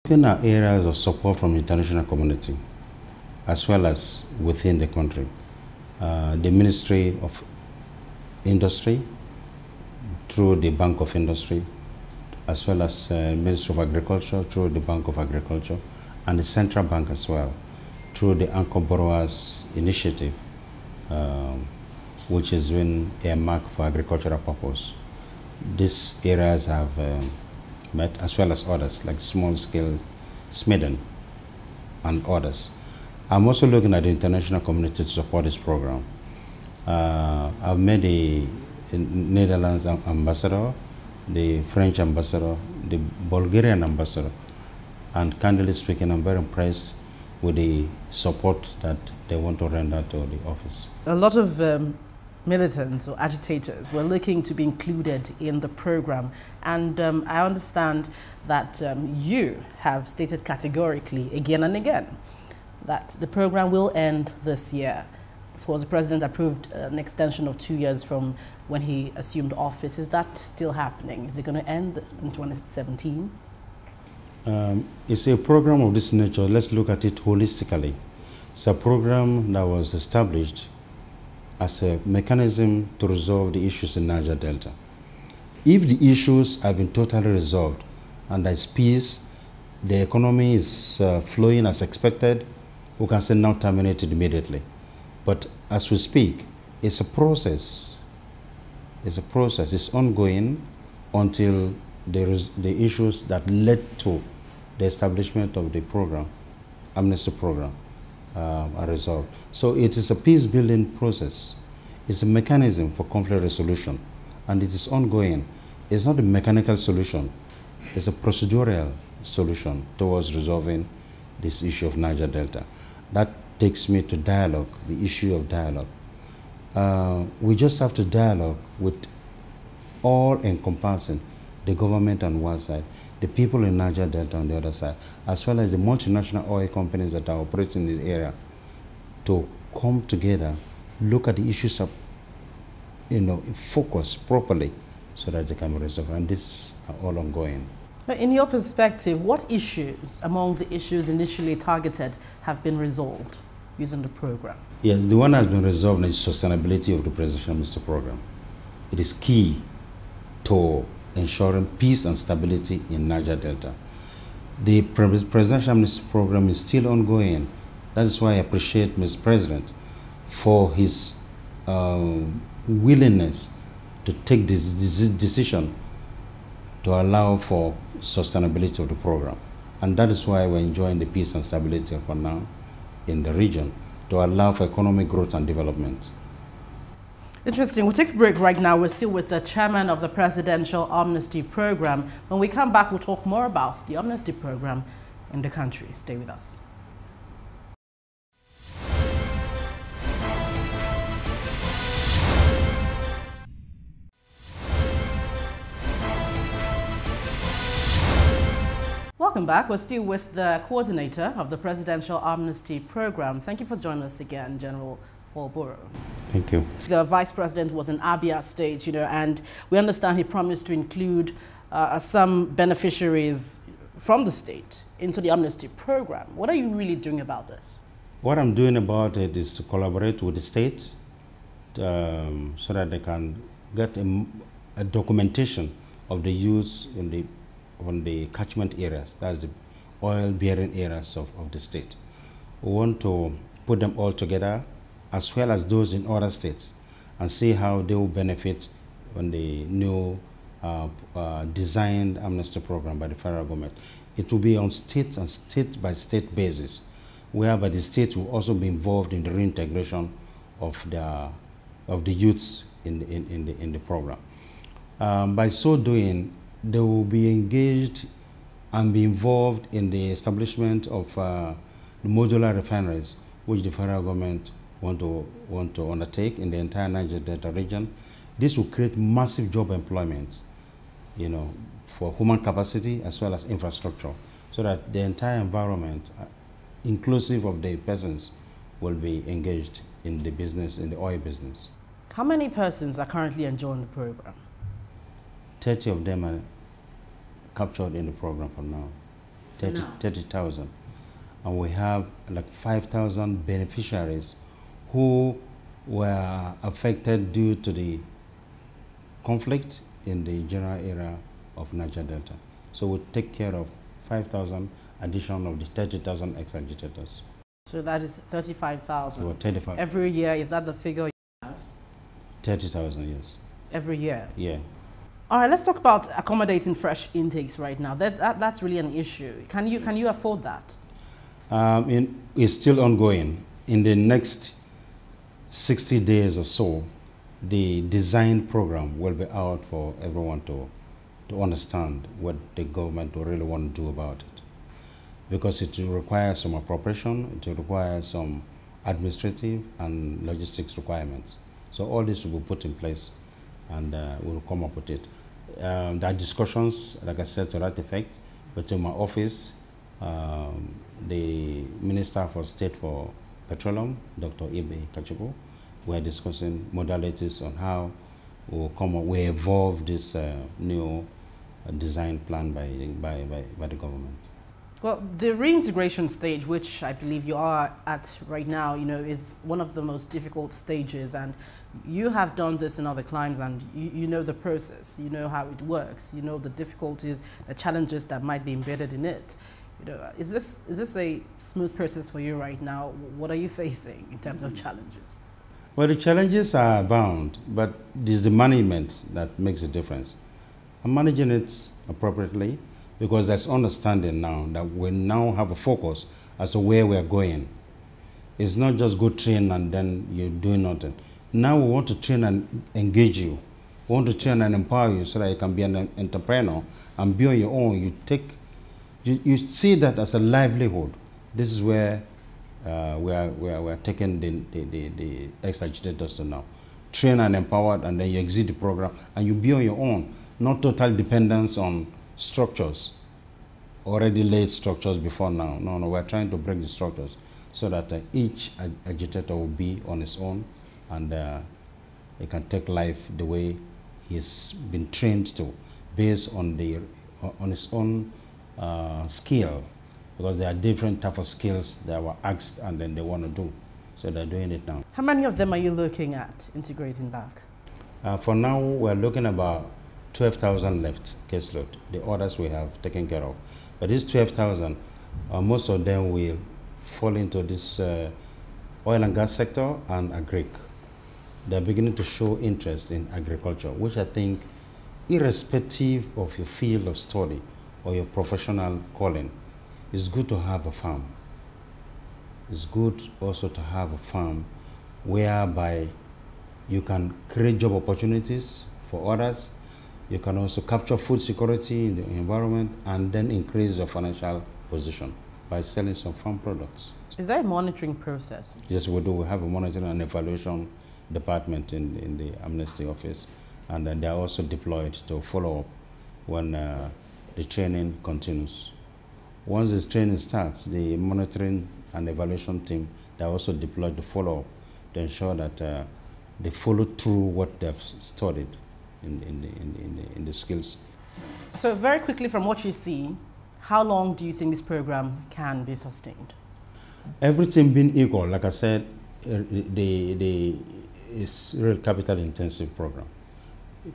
Looking at areas of support from the international community, as well as within the country, the Ministry of Industry, through the Bank of Industry, as well as Ministry of Agriculture, through the Bank of Agriculture, and the Central Bank as well, through the Anchor Borrowers Initiative, which has been earmarked for agricultural purpose. These areas have met, as well as others, like small-scale smithing and others. I'm also looking at the international community to support this program. I've met the Netherlands ambassador, the French ambassador, the Bulgarian ambassador, and candidly speaking, I'm very impressed with the support that they want to render to the office. A lot of militants or agitators were looking to be included in the program, and I understand that you have stated categorically again and again that the program will end this year. Of course, the president approved an extension of 2 years from when he assumed office. Is that still happening? Is it going to end in 2017? It's a program of this nature. Let's look at it holistically. It's a program that was established as a mechanism to resolve the issues in Niger Delta. If the issues have been totally resolved and there's peace, the economy is flowing as expected, we can say now terminate it immediately. But as we speak, it's a process. It's a process. It's ongoing until the issues that led to the establishment of the program, Amnesty program, are resolved. So it is a peace-building process. It's a mechanism for conflict resolution, and it is ongoing. It's not a mechanical solution. It's a procedural solution towards resolving this issue of Niger Delta. That takes me to dialogue, the issue of dialogue. We just have to dialogue with all-encompassing, the government on one side, the people in Niger Delta on the other side, as well as the multinational oil companies that are operating in the area, to come together, look at the issues of, focus properly so that they can be resolved. And this are all ongoing. But in your perspective, what issues among the issues initially targeted have been resolved using the program? Yes, the one that has been resolved is sustainability of the presidential minister program. It is key to ensuring peace and stability in Niger Delta. The presidential minister program is still ongoing. That is why I appreciate Mr. President for his willingness to take this decision to allow for sustainability of the program. And that is why we're enjoying the peace and stability for now in the region, to allow for economic growth and development. Interesting. We'll take a break right now. We're still with the chairman of the Presidential Amnesty Program. When we come back, we'll talk more about the Amnesty Program in the country. Stay with us. Welcome back. We're still with the coordinator of the Presidential Amnesty Program. Thank you for joining us again, General Walboro. Thank you. The Vice President was in Abia State, and we understand he promised to include some beneficiaries from the state into the Amnesty Program. What are you really doing about this? What I'm doing about it is to collaborate with the state so that they can get a documentation of the use on the catchment areas, that's the oil-bearing areas of the state. We want to put them all together, as well as those in other states, and see how they will benefit from the new designed amnesty program by the federal government. It will be on state and state-by-state basis, whereby the state will also be involved in the reintegration of the youths in the program. By so doing, they will be engaged and be involved in the establishment of the modular refineries, which the federal government want to undertake in the entire Niger Delta region. This will create massive job employment, for human capacity as well as infrastructure, so that the entire environment, inclusive of the persons, will be engaged in the business, in the oil business. How many persons are currently enjoying the program? 30 of them are captured in the program for now. 30,000. And we have like 5,000 beneficiaries who were affected due to the conflict in the general area of Niger Delta. So we take care of 5,000 addition of the 30,000 ex-agitators. So that is 35,000. So 35. Every year, is that the figure you have? 30,000, yes. Every year? Yeah. All right, let's talk about accommodating fresh intakes right now. That's really an issue. Can you afford that? It's still ongoing. In the next 60 days or so, the design program will be out for everyone to understand what the government will really want to do about it. Because it will require some appropriation, it will require some administrative and logistics requirements. So all this will be put in place, and we'll come up with it. There are discussions, like I said, to that effect, between my office, the Minister for State for Petroleum, Dr. Ibe Kachipo. We're discussing modalities on how we evolve this new design plan by the government. Well, the reintegration stage, which I believe you are at right now, is one of the most difficult stages, and you have done this in other climes, and you know the process, you know how it works, you know the difficulties, the challenges that might be embedded in it. Is this a smooth process for you right now? What are you facing in terms of challenges? Well, the challenges are bound, but it is the management that makes a difference. I'm managing it appropriately, because there's understanding now that we now have a focus as to where we're going. It's not just go train and then you're doing nothing. Now we want to train and engage you. We want to train and empower you so that you can be an entrepreneur and be on your own. You see that as a livelihood. This is where we are taking the ex-agitators to now. Train and empowered, and then you exit the program and you be on your own. Not total dependence on structures, already laid structures before now. No, we're trying to break the structures so that each agitator will be on his own, and he can take life the way he's been trained to, based on his own skill, because there are different type of skills that were asked and then they want to do. So they're doing it now. How many of them are you looking at integrating back? For now, we're looking about 12,000 left caseload. The others we have taken care of. But these 12,000, most of them will fall into this oil and gas sector and agric. They're beginning to show interest in agriculture, which I think, irrespective of your field of study or your professional calling, it's good to have a farm. It's good also to have a farm whereby you can create job opportunities for others. You can also capture food security in the environment and then increase your financial position by selling some farm products. Is there a monitoring process? Yes, we do. We have a monitoring and evaluation department in the Amnesty office, and then they are also deployed to follow up when the training continues. Once this training starts, the monitoring and evaluation team, they are also deployed to follow up to ensure that they follow through what they've studied in the skills. So very quickly, from what you see, how long do you think this program can be sustained? Everything being equal, like I said, it's a real capital intensive program.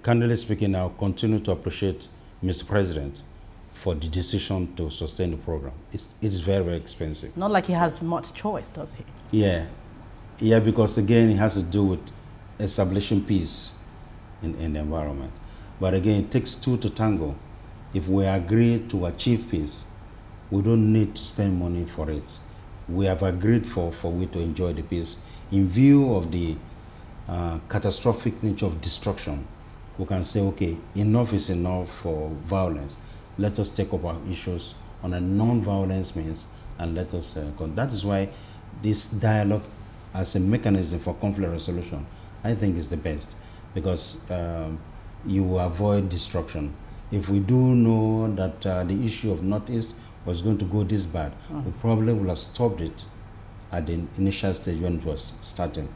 Candidly speaking, I'll continue to appreciate Mr. President for the decision to sustain the program. It's very, very expensive. Not like he has much choice, does he? Yeah, because again, it has to do with establishing peace in the environment. But again, it takes two to tango. If we agree to achieve peace, we don't need to spend money for it. We have agreed for we to enjoy the peace. In view of the catastrophic nature of destruction, we can say, okay, enough is enough for violence. Let us take up our issues on a non-violence means, and let us, that is why this dialogue as a mechanism for conflict resolution, I think is the best, because you avoid destruction. If we do know that the issue of Northeast was going to go this bad, we probably would have stopped it at the initial stage when it was starting.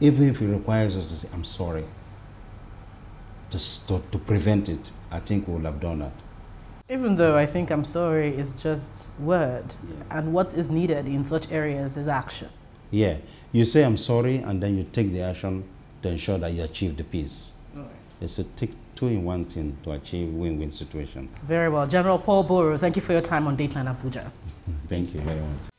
Even if it requires us to say, I'm sorry, to prevent it, I think we would have done that. Even though I think I'm sorry is just word, Yeah. and what is needed in such areas is action. Yeah, you say I'm sorry, and then you take the action to ensure that you achieve the peace. Right. It's a two-in-one thing to achieve win-win situation. Very well. General Paul Boro, thank you for your time on Dateline Abuja. Thank you very much.